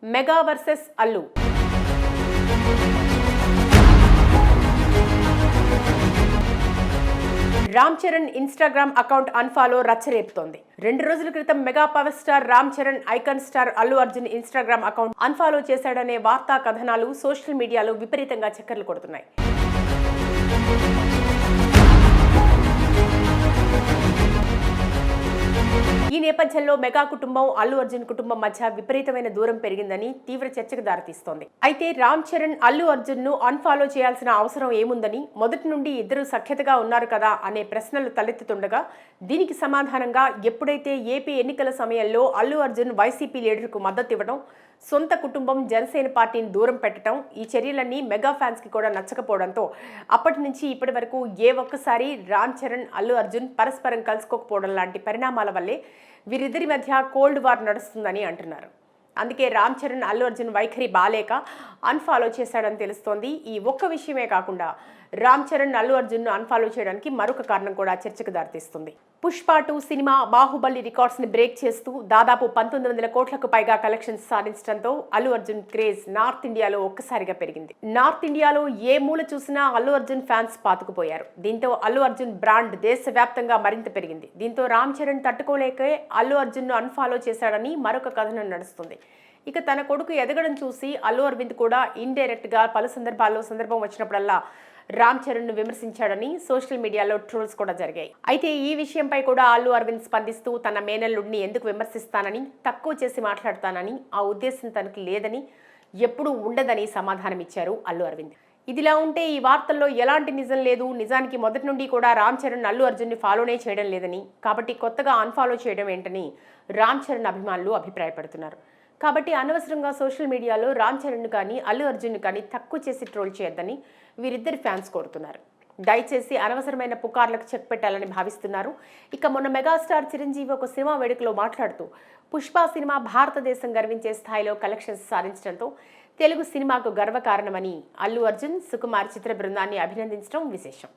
Mega versus Allu. Ram Charan Instagram account unfollow రచ్చరేపుతోంది. 2 రోజుల క్రితం mega power star Ram Charan icon star Allu Arjun Instagram account unfollow చేశాడనే వార్తా కథనాలు సోషల్ మీడియాలో విపరీతంగా చక్కర్లు కొడుతున్నాయి. ఈ నేపథ్యంలో మెగా కుటుంబం అల్లు అర్జున్ కుటుంబం మధ్య విపరీతమైన దూరం పెరిగిందని తీవ్ర చర్చకు దారితీస్తోంది. అయితే రామ్ చరణ్ అల్లు అర్జున్ ను అన్ఫాలో చేయాల్సిన అవసరం ఏముందని, మొదటి నుండి ఇద్దరు సఖ్యతగా ఉన్నారు కదా అనే ప్రశ్నలు తలెత్తుతుండగా దీనికి సమాధానంగా ఎప్పుడైతే ఏపీ ఎన్నికల సమయంలో అల్లు అర్జున్ వైసీపీ లీడర్కు మద్దతు ఇవ్వడం, సొంత కుటుంబం జనసేన పార్టీని దూరం పెట్టడం, ఈ చర్యలన్నీ మెగా ఫ్యాన్స్ కి కూడా నచ్చకపోవడంతో అప్పటి నుంచి ఇప్పటి వరకు ఏ ఒక్కసారి రామ్ చరణ్ అల్లు అర్జున్ పరస్పరం కలుసుకోకపోవడం లాంటి పరిణామాల వల్లే వీరిద్దరి మధ్య కోల్డ్ వార్ నడుస్తుందని అంటున్నారు. అందుకే రామ్ చరణ్ అల్లు అర్జున్ వైఖరి బాలేక అన్ఫాలో చేశాడని తెలుస్తోంది. ఈ ఒక్క విషయమే కాకుండా రామ్ చరణ్ అల్లు అర్జున్ ను అన్ఫాలో చేయడానికి మరొక కారణం కూడా చర్చకు దారితీస్తుంది. పుష్ప 2 సినిమా బాహుబలి రికార్డ్స్ ని బ్రేక్ చేస్తూ దాదాపు 1900 కోట్లకు పైగా కలెక్షన్స్ సాధించడంతో అల్లు అర్జున్ క్రేజ్ నార్త్ ఇండియాలో ఒక్కసారిగా పెరిగింది. నార్త్ ఇండియాలో ఏ మూల చూసినా అల్లు అర్జున్ ఫ్యాన్స్ పాతుకుపోయారు. దీంతో అల్లు అర్జున్ బ్రాండ్ దేశవ్యాప్తంగా మరింత పెరిగింది. దీంతో రామ్ చరణ్ తట్టుకోలేకే అల్లు అర్జున్ ను అన్ఫాలో చేశాడని మరొక కథనం నడుస్తుంది. ఇక తన కొడుకు ఎదగడం చూసి అల్లు అరవింద్ కూడా ఇండైరెక్ట్ గా పలు సందర్భాల్లో సందర్భం వచ్చినప్పుడల్లా రామ్ చరణ్ ను విమర్శించాడని సోషల్ మీడియాలో ట్రోల్స్ కూడా జరిగాయి. అయితే ఈ విషయంపై కూడా అల్లు అరవింద్ స్పందిస్తూ తన మేనల్లుడిని ఎందుకు విమర్శిస్తానని, తక్కువ చేసి మాట్లాడతానని, ఆ ఉద్దేశం తనకి లేదని, ఎప్పుడూ ఉండదని సమాధానం ఇచ్చారు అల్లు అరవింద్. ఇదిలా ఉంటే ఈ వార్తల్లో ఎలాంటి నిజం లేదు. నిజానికి మొదటి నుండి కూడా రామ్ చరణ్ అల్లు అర్జున్ ని ఫాలోనే చేయడం లేదని, కాబట్టి కొత్తగా అన్ఫాలో చేయడం ఏంటని రామ్ చరణ్ అభిమానులు అభిప్రాయపడుతున్నారు. కాబట్టి అనవసరంగా సోషల్ మీడియాలో రామ్ చరణ్ కానీ అల్లు అర్జున్ కానీ తక్కువ చేసి ట్రోల్ చేయొద్దని వీరిద్దరి ఫ్యాన్స్ కోరుతున్నారు. దయచేసి అనవసరమైన పుకార్లకు చెక్ పెట్టాలని భావిస్తున్నారు. ఇక మొన్న మెగాస్టార్ చిరంజీవి ఒక సినిమా వేడుకలో మాట్లాడుతూ పుష్ప సినిమా భారతదేశం గర్వించే స్థాయిలో కలెక్షన్స్ సాధించడంతో తెలుగు సినిమాకు గర్వకారణమని అల్లు అర్జున్, సుకుమార్ చిత్ర బృందాన్ని అభినందించడం విశేషం.